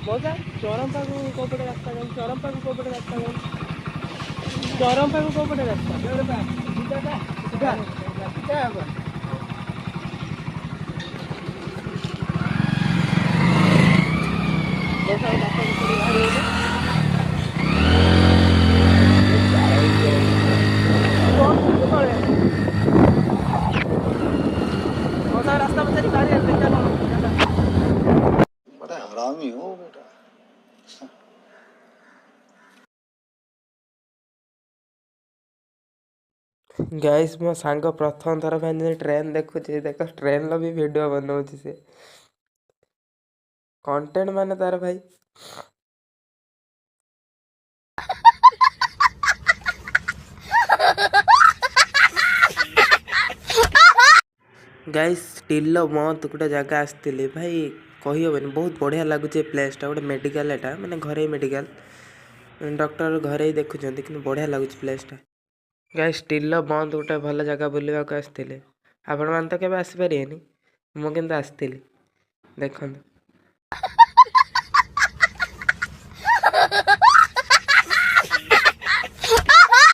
मौसा चरम पाखु को पटे रास्ता जाऊँ चरम पाखु को पटे रास्ता जाऊँ चरम पाखु को पटे रास्ता रास्ता बता गाड़ी बड़ा हरामी हो बेटा। गाइस मो सांग प्रथम थर पे ट्रेन देखुची देख ट्रेन भी वीडियो बनाऊँ से कंटेंट माने तार भाई गाइस स्टिल मत गोटे जगह आसती भाई कही हेनी बहुत बढ़िया लगुच प्लेसटा गोटे मेडिकल एटा माने घरे मेडिकल डॉक्टर घरे ही देखुं कि बढ़िया लगुच प्लेसटा गाइस स्टिल बंद गोटे भल जगह बुलवाक आसते आपण मैंने तो केवे आसपारे मुझे आसती देखो